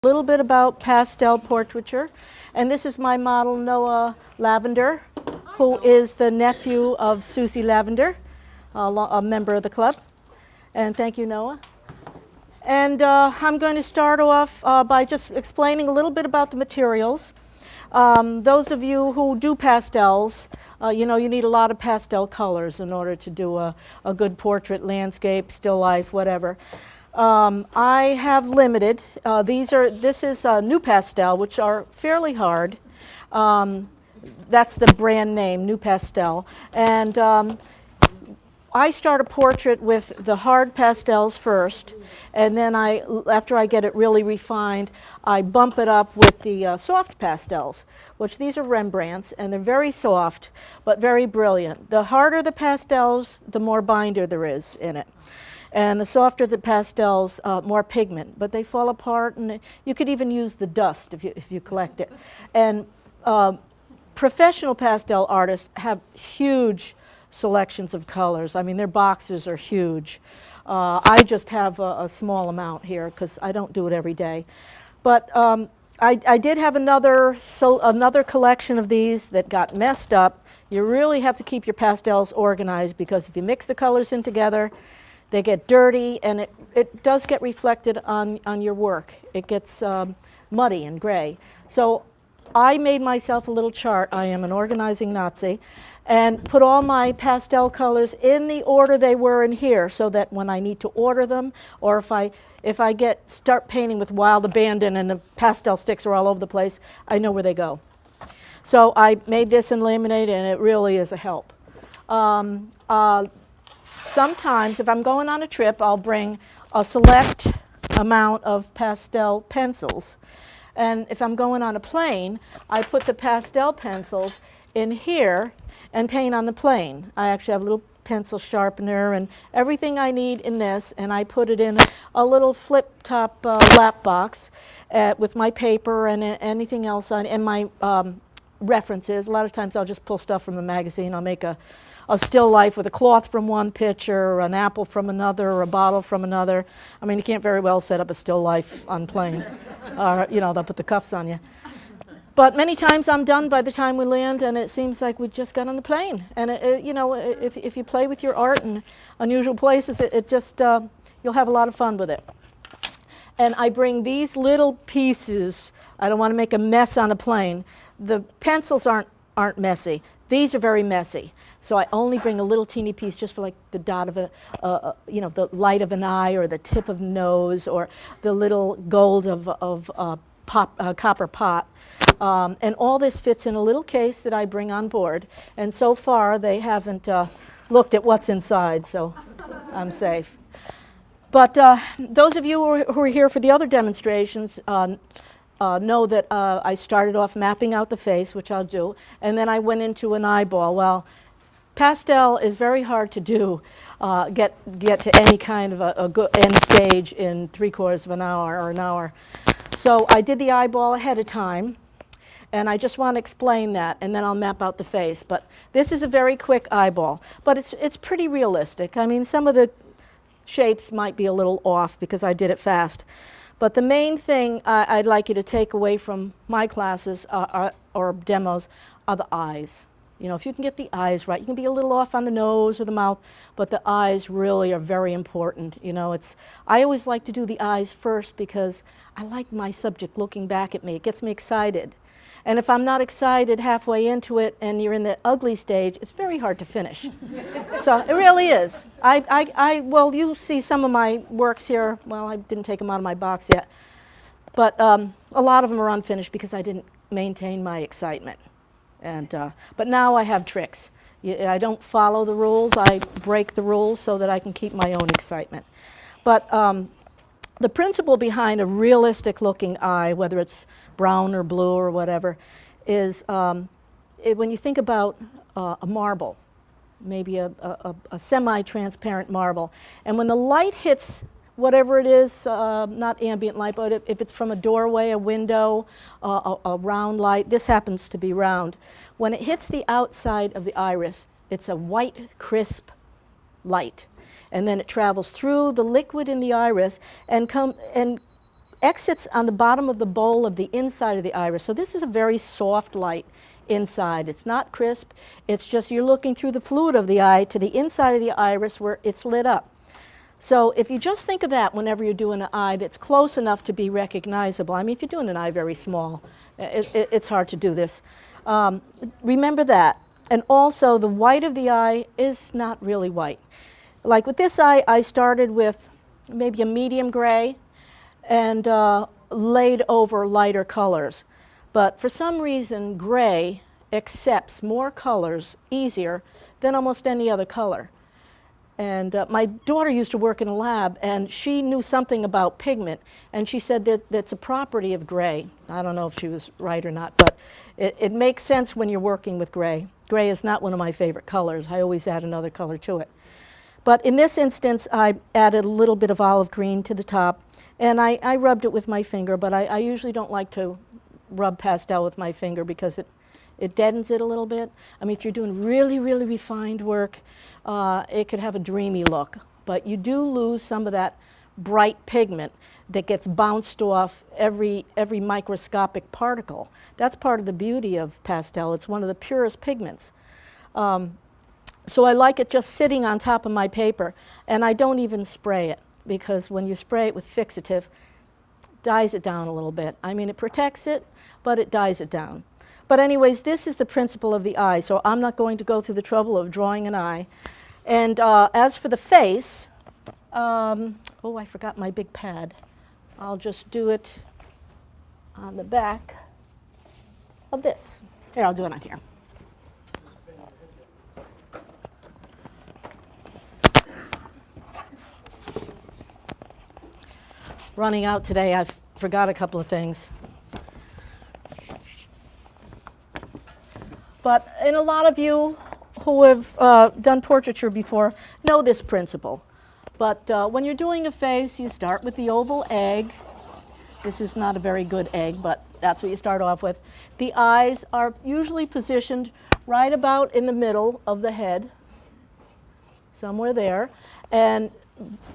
A little bit about pastel portraiture, and this is my model Noah Lavender, who is the nephew of Susie Lavender, a member of the club. And thank you, Noah. And I'm going to start off by just explaining a little bit about the materials. Those of you who do pastels, you need a lot of pastel colors in order to do a good portrait, landscape, still life, whatever. I have limited. This is New Pastel, which are fairly hard. That's the brand name, New Pastel. And I start a portrait with the hard pastels first, and then after I get it really refined, I bump it up with the soft pastels, which these are Rembrandts, and they're very soft, but very brilliant. The harder the pastels, the more binder there is in it. And the softer the pastels, more pigment, but they fall apart, and you could even use the dust if you collect it. And professional pastel artists have huge selections of colors. I mean, their boxes are huge. I just have a small amount here because I don't do it every day. But I did have another collection of these that got messed up. You really have to keep your pastels organized, because if you mix the colors in together, they get dirty, and it does get reflected on your work. It gets muddy and gray. So I made myself a little chart. I am an organizing Nazi, and put all my pastel colors in the order they were in here, so that when I need to order them, or if I start painting with wild abandon and the pastel sticks are all over the place, I know where they go. So I made this in laminate, and it really is a help. Sometimes, if I'm going on a trip, I'll bring a select amount of pastel pencils. And if I'm going on a plane, I put the pastel pencils in here and paint on the plane. I actually have a little pencil sharpener and everything I need in this, and I put it in a little flip-top lap box with my paper and anything else and my references. A lot of times I'll just pull stuff from a magazine. I'll make a still life with a cloth from one picture, or an apple from another, or a bottle from another. I mean, you can't very well set up a still life on plane. They'll put the cuffs on you. But many times I'm done by the time we land, and it seems like we just got on the plane. And if you play with your art in unusual places, you'll have a lot of fun with it. And I bring these little pieces. I don't want to make a mess on a plane. The pencils aren't messy. These are very messy. So I only bring a little teeny piece just for like the dot of the light of an eye, or the tip of nose, or the little gold of copper pot. And all this fits in a little case that I bring on board. And so far they haven't looked at what's inside, so I'm safe. But those of you who are here for the other demonstrations know that I started off mapping out the face, which I'll do, and then I went into an eyeball. Well, pastel is very hard to do, get to any kind of a good end stage in 3/4 of an hour or an hour. So I did the eyeball ahead of time, and I just want to explain that, and then I'll map out the face. But this is a very quick eyeball, but it's pretty realistic. I mean, some of the shapes might be a little off because I did it fast. But the main thing I'd like you to take away from my classes or demos are the eyes. If you can get the eyes right, you can be a little off on the nose or the mouth, but the eyes really are very important. I always like to do the eyes first because I like my subject looking back at me. It gets me excited. And if I'm not excited halfway into it and you're in the ugly stage, it's very hard to finish. So it really is. Well, you see some of my works here. Well, I didn't take them out of my box yet. But a lot of them are unfinished because I didn't maintain my excitement. But now I have tricks. I don't follow the rules. I break the rules so that I can keep my own excitement. But the principle behind a realistic looking eye, whether it's brown or blue or whatever, is when you think about a marble, maybe a semi-transparent marble, and when the light hits whatever it is, not ambient light, but if it's from a doorway, a window, a round light, this happens to be round. When it hits the outside of the iris, it's a white, crisp light. And then it travels through the liquid in the iris and exits on the bottom of the bowl of the inside of the iris. So this is a very soft light inside. It's not crisp. It's just you're looking through the fluid of the eye to the inside of the iris where it's lit up. So if you just think of that whenever you're doing an eye that's close enough to be recognizable. I mean, if you're doing an eye very small, it's hard to do this. Remember that. And also, the white of the eye is not really white. Like with this eye, I started with maybe a medium gray and laid over lighter colors. But for some reason, gray accepts more colors easier than almost any other color. And my daughter used to work in a lab, and she knew something about pigment, and she said that that's a property of gray. I don't know if she was right or not, but it makes sense when you're working with gray. Gray is not one of my favorite colors. I always add another color to it. But in this instance, I added a little bit of olive green to the top, and I rubbed it with my finger, but I usually don't like to rub pastel with my finger because it deadens it a little bit. I mean, if you're doing really, really refined work, it could have a dreamy look. But you do lose some of that bright pigment that gets bounced off every microscopic particle. That's part of the beauty of pastel. It's one of the purest pigments. So I like it just sitting on top of my paper, and I don't even spray it, because when you spray it with fixative, it dyes it down a little bit. I mean, it protects it, but it dyes it down. But anyways, this is the principle of the eye, so I'm not going to go through the trouble of drawing an eye. And as for the face, oh, I forgot my big pad. I'll just do it on the back of this. Here, I'll do it on here. Running out today, I forgot a couple of things. But and a lot of you who have done portraiture before know this principle. But when you're doing a face, you start with the oval egg. This is not a very good egg, but that's what you start off with. The eyes are usually positioned right about in the middle of the head, somewhere there, and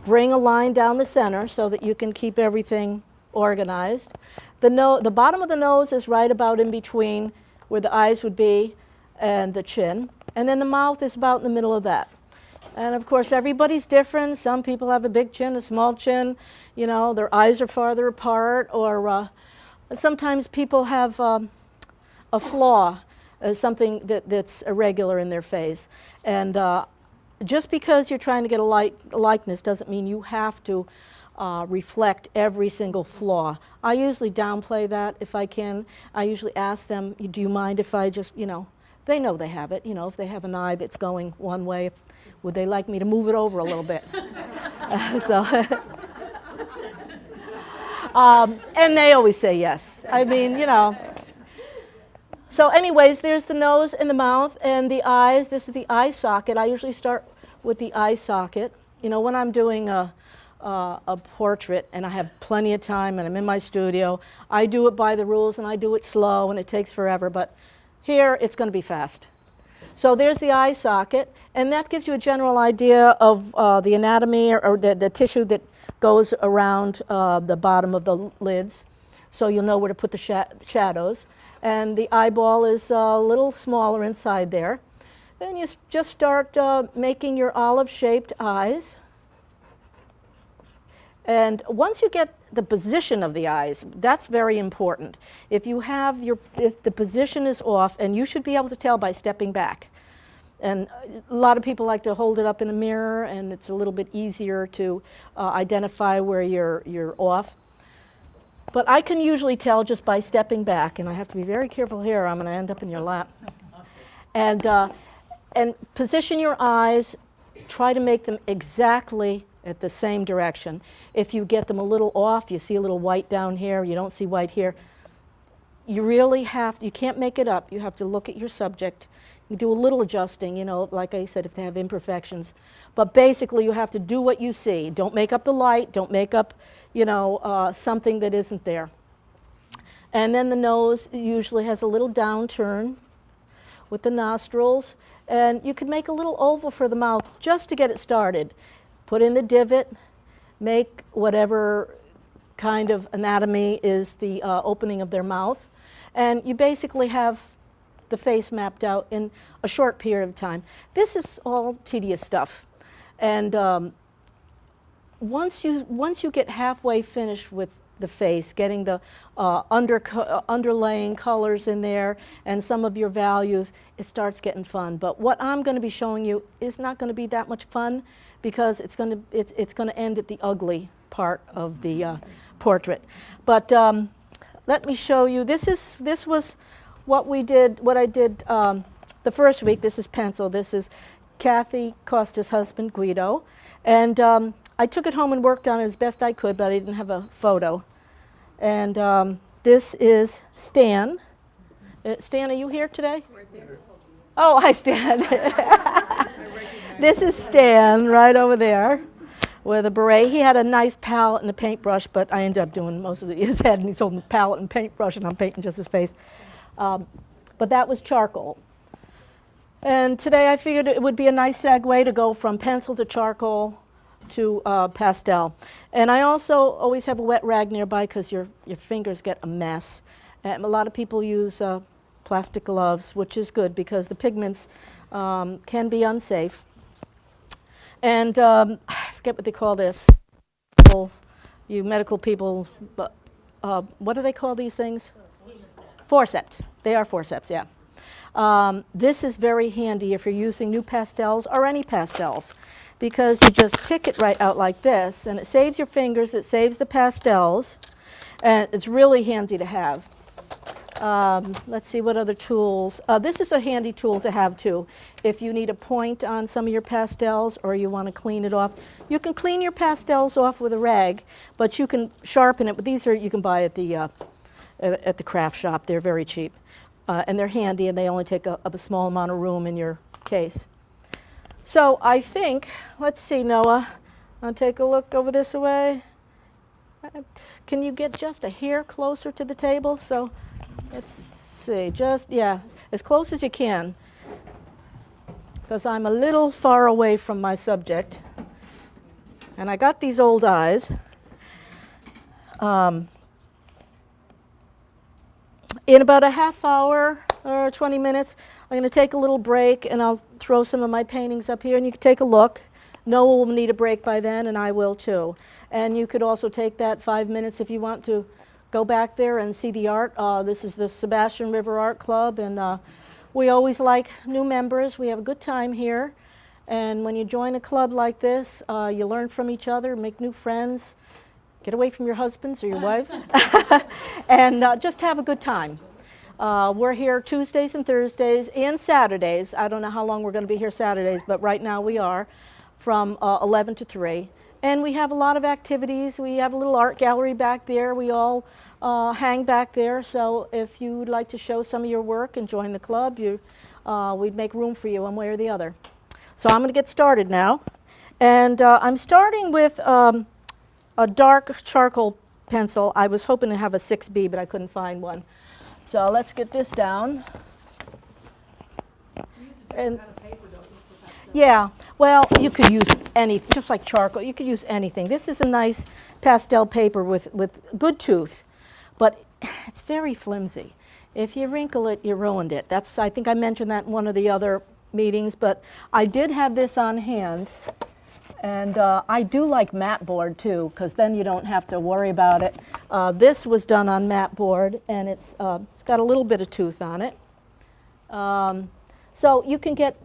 bring a line down the center so that you can keep everything organized. The bottom of the nose is right about in between where the eyes would be and the chin, and then the mouth is about in the middle of that. And of course, everybody's different. Some people have a big chin, a small chin, you know, their eyes are farther apart, or sometimes people have a flaw, something that's irregular in their face. And just because you're trying to get a likeness doesn't mean you have to reflect every single flaw. I usually downplay that if I can. I usually ask them, do you mind if I just, you know, they know they have it. You know, if they have an eye that's going one way, would they like me to move it over a little bit? And they always say yes. I mean, you know. So anyways, there's the nose and the mouth and the eyes. This is the eye socket. I usually start with the eye socket. You know, when I'm doing a portrait and I have plenty of time and I'm in my studio, I do it by the rules and I do it slow and it takes forever. But here, it's going to be fast. So there's the eye socket, and that gives you a general idea of the anatomy or the tissue that goes around the bottom of the lids. So you'll know where to put the shadows. And the eyeball is a little smaller inside there. Then you just start making your olive-shaped eyes. And once you get the position of the eyes, that's very important. If the position is off, and you should be able to tell by stepping back. And a lot of people like to hold it up in a mirror, and it's a little bit easier to identify where you're off. But I can usually tell just by stepping back, and I have to be very careful here, I'm going to end up in your lap. And position your eyes, try to make them exactly at the same direction. If you get them a little off, you see a little white down here, you don't see white here, you really you can't make it up. You have to look at your subject. You do a little adjusting, you know, like I said, if they have imperfections. But basically, you have to do what you see. Don't make up the light. Don't make up, you know, something that isn't there. And then the nose usually has a little downturn with the nostrils. And you could make a little oval for the mouth just to get it started. Put in the divot, make whatever kind of anatomy is the opening of their mouth. And you basically have the face mapped out in a short period of time. This is all tedious stuff. And once you get halfway finished with the face, getting the underlaying colors in there and some of your values, it starts getting fun. But what I'm going to be showing you is not going to be that much fun because it's going to end at the ugly part of the portrait. But let me show you. This was what I did the first week. This is pencil. This is Kathy Costa's husband, Guido. And I took it home and worked on it as best I could, but I didn't have a photo. And this is Stan. Stan, are you here today? Oh, hi, Stan. This is Stan right over there with a beret. He had a nice palette and a paintbrush, but I ended up doing most of his head, and he's holding a palette and paintbrush, and I'm painting just his face. But that was charcoal. And today I figured it would be a nice segue to go from pencil to charcoal to pastel. And I also always have a wet rag nearby because your fingers get a mess. And a lot of people use plastic gloves, which is good because the pigments can be unsafe. And I forget what they call this. You medical people, but what do they call these things? Forceps. They are forceps, yeah. This is very handy if you're using new pastels or any pastels, because you just pick it right out like this, and it saves your fingers, it saves the pastels, and it's really handy to have. Let's see what other tools. This is a handy tool to have too. If you need a point on some of your pastels or you want to clean it off, you can clean your pastels off with a rag, but you can sharpen it. But these you can buy at the craft shop. They're very cheap. And they're handy, and they only take up a small amount of room in your case. So I think, let's see, Noah, I'll take a look over this way. Can you get just a hair closer to the table? So let's see, yeah, as close as you can, because I'm a little far away from my subject. And I got these old eyes. In about a half hour or 20 minutes, I'm going to take a little break, and I'll throw some of my paintings up here, and you can take a look. Noah will need a break by then, and I will too. And you could also take that 5 minutes if you want to go back there and see the art. This is the Sebastian River Art Club, and we always like new members. We have a good time here. And when you join a club like this, you learn from each other, make new friends. Get away from your husbands or your wives, and just have a good time. We're here Tuesdays and Thursdays and Saturdays. I don't know how long we're going to be here Saturdays, but right now we are from 11 to 3. And we have a lot of activities. We have a little art gallery back there. We all hang back there. So if you would like to show some of your work and join the club, we'd make room for you one way or the other. So I'm going to get started now. And I'm starting with a dark charcoal pencil. I was hoping to have a 6B, but I couldn't find one. So let's get this down. And yeah, well, you could use any, just like charcoal, you could use anything. This is a nice pastel paper with good tooth, but it's very flimsy. If you wrinkle it, you ruined it. I think I mentioned that in one of the other meetings, but I did have this on hand. And I do like matte board too, because then you don't have to worry about it. This was done on matte board, and it's got a little bit of tooth on it. So you can get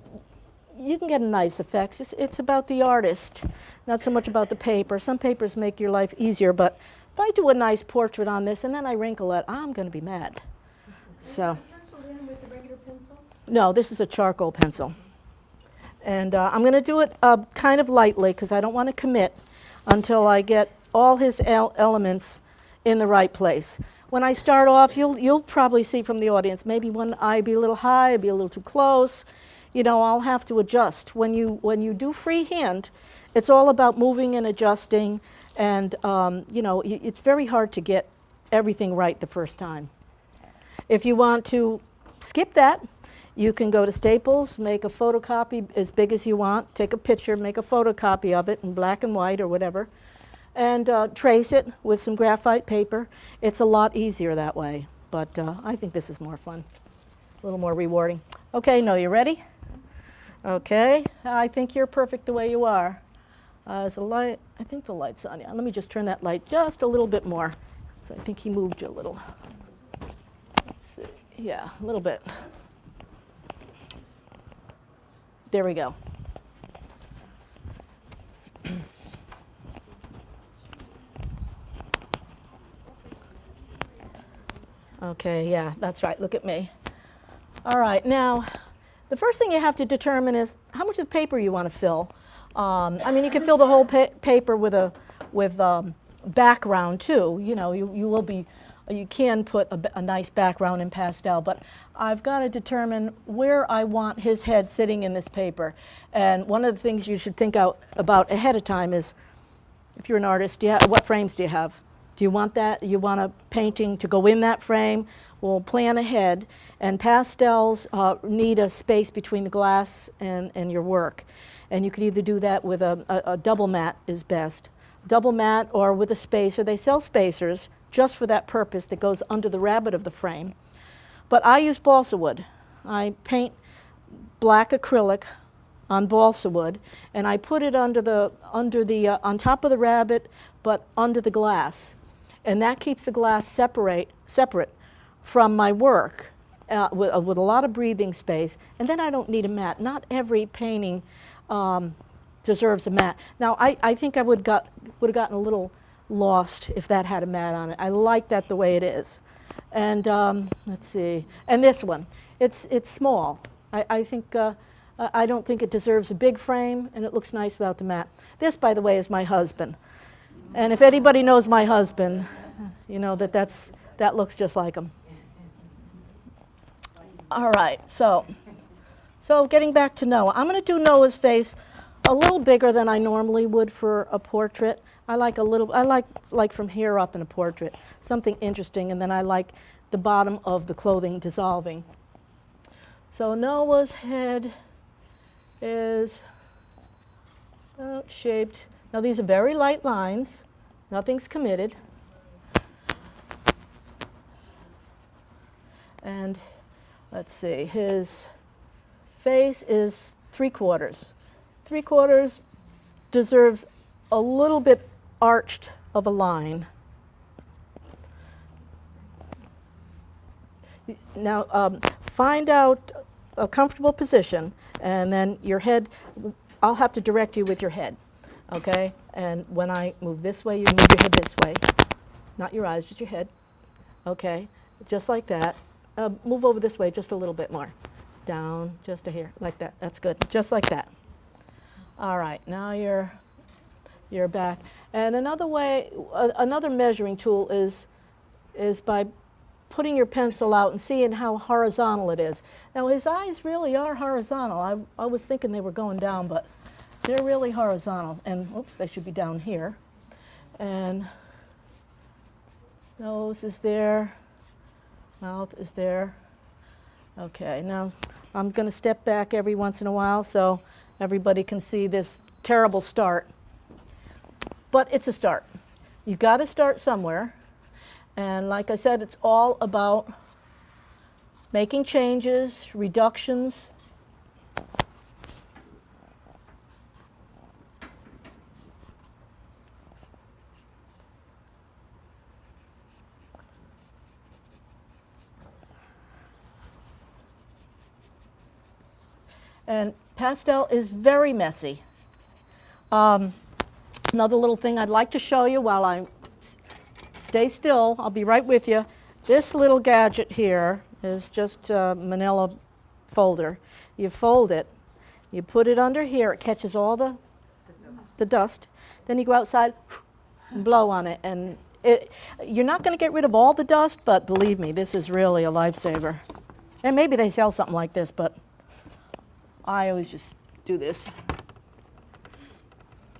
nice effects. It's about the artist, not so much about the paper. Some papers make your life easier, but if I do a nice portrait on this and then I wrinkle it, I'm going to be mad. So. With the regular pencil? No, this is a charcoal pencil. And I'm going to do it kind of lightly because I don't want to commit until I get all his elements in the right place. When I start off, you'll probably see from the audience, maybe one eye be a little high, be a little too close. You know, I'll have to adjust. When you do freehand, it's all about moving and adjusting, and you know, it's very hard to get everything right the first time. If you want to skip that, you can go to Staples, make a photocopy as big as you want, take a picture, make a photocopy of it in black and white or whatever, and trace it with some graphite paper. It's a lot easier that way, but I think this is more fun, a little more rewarding. Okay, no, you ready? Okay, I think you're perfect the way you are. Is the light, I think the light's on. Yeah, let me just turn that light just a little bit more. So I think he moved you a little. Let's see, yeah, a little bit. There we go. Okay, yeah, that's right. Look at me. All right, now, the first thing you have to determine is how much of the paper you want to fill. I mean, you can fill the whole paper with background too. You know, you can put a nice background in pastel, but I've got to determine where I want his head sitting in this paper. And one of the things you should think about ahead of time is, if you're an artist, what frames do you have? Do you want that? You want a painting to go in that frame? Well, plan ahead. And pastels need a space between the glass and your work. And you could either do that with a double matte is best. Double matte or with a spacer. They sell spacers just for that purpose that goes under the rabbet of the frame. But I use balsa wood. I paint black acrylic on balsa wood, and I put it on top of the rabbet, but under the glass. And that keeps the glass separate from my work with a lot of breathing space. And then I don't need a mat. Not every painting deserves a mat. Now, I think I would have gotten a little lost if that had a mat on it. I like that the way it is. And let's see. And this one, it's small. I think I don't think it deserves a big frame, and it looks nice without the mat. This, by the way, is my husband. And if anybody knows my husband, you know that looks just like him. All right, so getting back to Noah. I'm going to do Noah's face a little bigger than I normally would for a portrait. I like from here up in a portrait, something interesting, and then I like the bottom of the clothing dissolving. So Noah's head is about shaped. Now these are very light lines. Nothing's committed. And let's see, his face is 3/4. 3/4 deserves a little bit arched of a line. Now, find out a comfortable position, and then your head, I'll have to direct you with your head, okay? And when I move this way, you move your head this way. Not your eyes, just your head. Okay, just like that. Move over this way just a little bit more. Down, just a hair, like that. That's good, just like that. All right, now you're back. And another way, another measuring tool is by putting your pencil out and seeing how horizontal it is. Now his eyes really are horizontal. I was thinking they were going down, but they're really horizontal. And oops, they should be down here. And nose is there, mouth is there. Okay, now I'm going to step back every once in a while so everybody can see this terrible start. But it's a start. You've got to start somewhere. And like I said, it's all about making changes, reductions. And pastel is very messy. Another little thing I'd like to show you while I stay still, I'll be right with you. This little gadget here is just a manila folder. You fold it, you put it under here, it catches all the dust. Then you go outside and blow on it. And you're not going to get rid of all the dust, but believe me, this is really a lifesaver. And maybe they sell something like this, but I always just do this.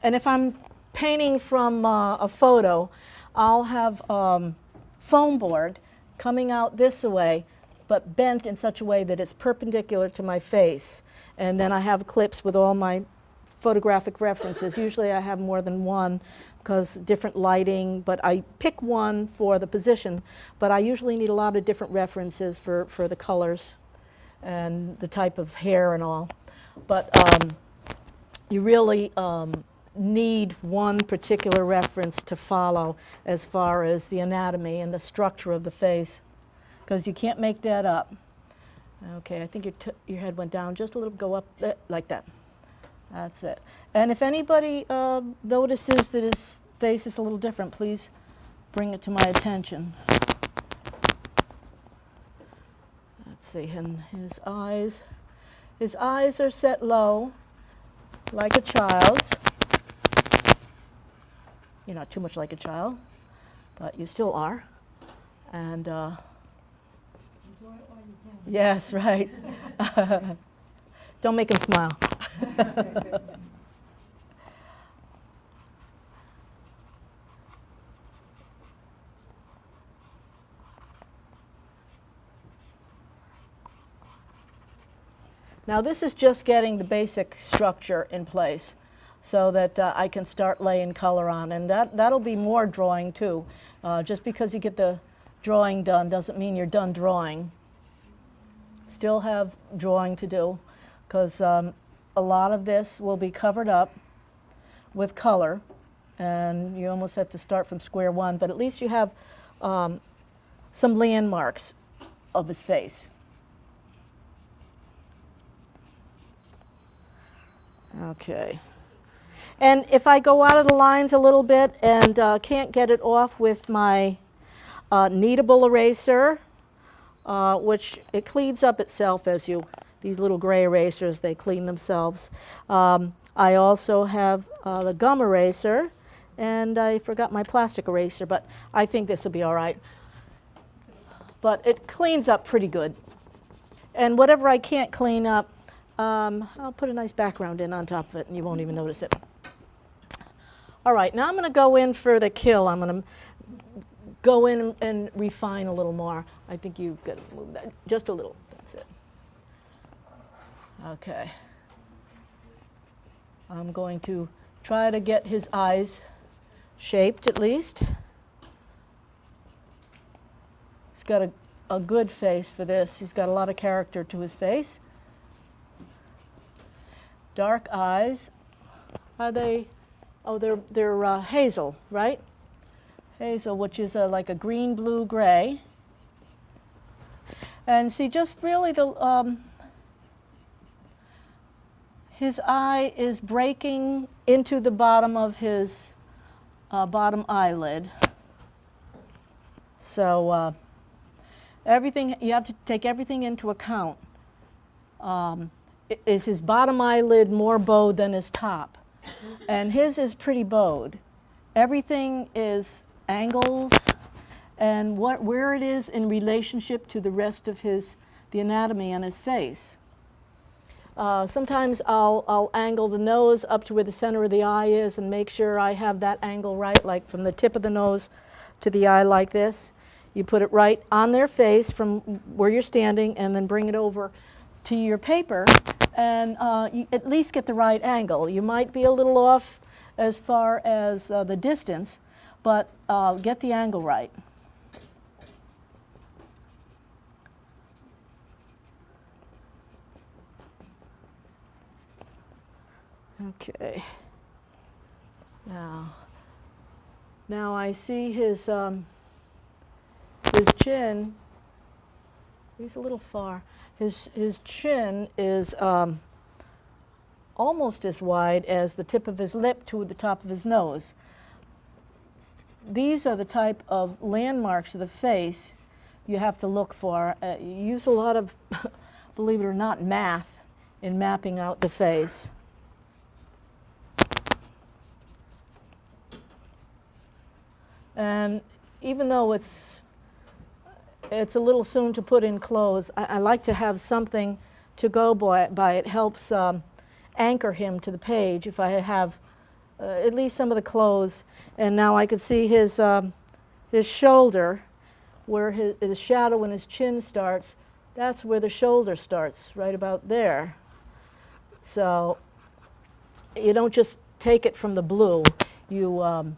And if I'm painting from a photo, I'll have foam board coming out this way, but bent in such a way that it's perpendicular to my face. And then I have clips with all my photographic references. Usually I have more than one because different lighting, but I pick one for the position, but I usually need a lot of different references for the colors and the type of hair and all. But you really need one particular reference to follow as far as the anatomy and the structure of the face, because you can't make that up. Okay, I think your head went down just a little, go up like that. That's it. And if anybody notices that his face is a little different, please bring it to my attention. Let's see, and his eyes are set low, like a child's. You're not too much like a child, but you still are. And Enjoy it while you can. yes, right. Don't make him smile. Now this is just getting the basic structure in place so that I can start laying color on, and that'll be more drawing too. Just because you get the drawing done doesn't mean you're done drawing. Still have drawing to do, because a lot of this will be covered up with color, and you almost have to start from square one, but at least you have some landmarks of his face. Okay. And if I go out of the lines a little bit and can't get it off with my kneadable eraser, which it cleans up itself as these little gray erasers, they clean themselves. I also have the gum eraser, and I forgot my plastic eraser, but I think this will be all right. But it cleans up pretty good. And whatever I can't clean up, I'll put a nice background in on top of it, and you won't even notice it. All right, now I'm going to go in for the kill. I'm going to go in and refine a little more. I think you've got to move that just a little. That's it. Okay. I'm going to try to get his eyes shaped at least. He's got a good face for this. He's got a lot of character to his face. Dark eyes. Are they? Oh, they're hazel, right? Hazel, which is like a green, blue, gray. And see, just really his eye is breaking into the bottom of his bottom eyelid. So everything, you have to take everything into account. Is his bottom eyelid more bowed than his top? And his is pretty bowed. Everything is angles and where it is in relationship to the rest of the anatomy on his face. Sometimes I'll angle the nose up to where the center of the eye is and make sure I have that angle right, like from the tip of the nose to the eye like this. You put it right on their face from where you're standing and then bring it over to your paper, and you at least get the right angle. You might be a little off as far as the distance, but get the angle right. Okay. Now I see his chin. He's a little far. His chin is almost as wide as the tip of his lip to the top of his nose. These are the type of landmarks of the face you have to look for. You use a lot of, believe it or not, math in mapping out the face. And even though it's a little soon to put in clothes, I like to have something to go by. It helps anchor him to the page if I have at least some of the clothes. And now I can see his shoulder, where his shadow and his chin starts. That's where the shoulder starts, right about there. So you don't just take it from the blue. You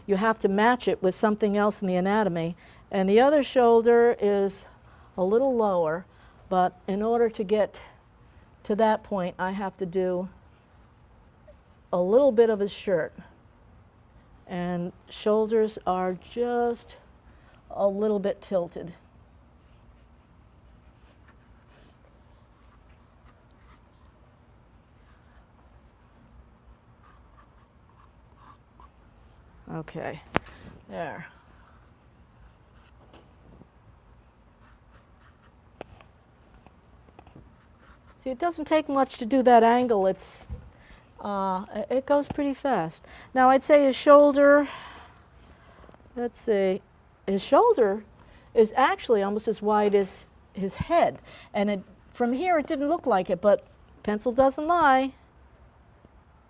have to match it with something else in the anatomy. And the other shoulder is a little lower, but in order to get to that point, I have to do a little bit of his shirt. And shoulders are just a little bit tilted. Okay, there. See, it doesn't take much to do that angle. It goes pretty fast. Now, I'd say his shoulder, let's see, his shoulder is actually almost as wide as his head. And from here, it didn't look like it, but pencil doesn't lie.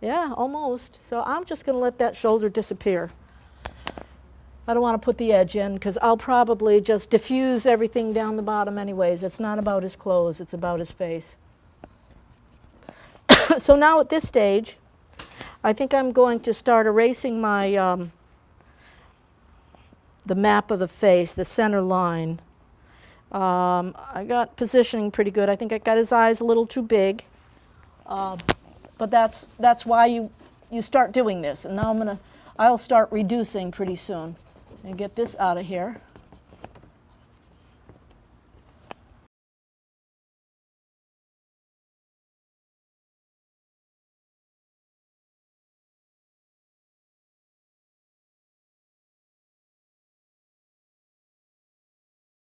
Yeah, almost. So I'm just going to let that shoulder disappear. I don't want to put the edge in because I'll probably just diffuse everything down the bottom anyways. It's not about his clothes, it's about his face. So now at this stage, I think I'm going to start erasing my the map of the face, the center line. I got positioning pretty good. I think I got his eyes a little too big, but that's why you start doing this. And now I'll start reducing pretty soon and get this out of here.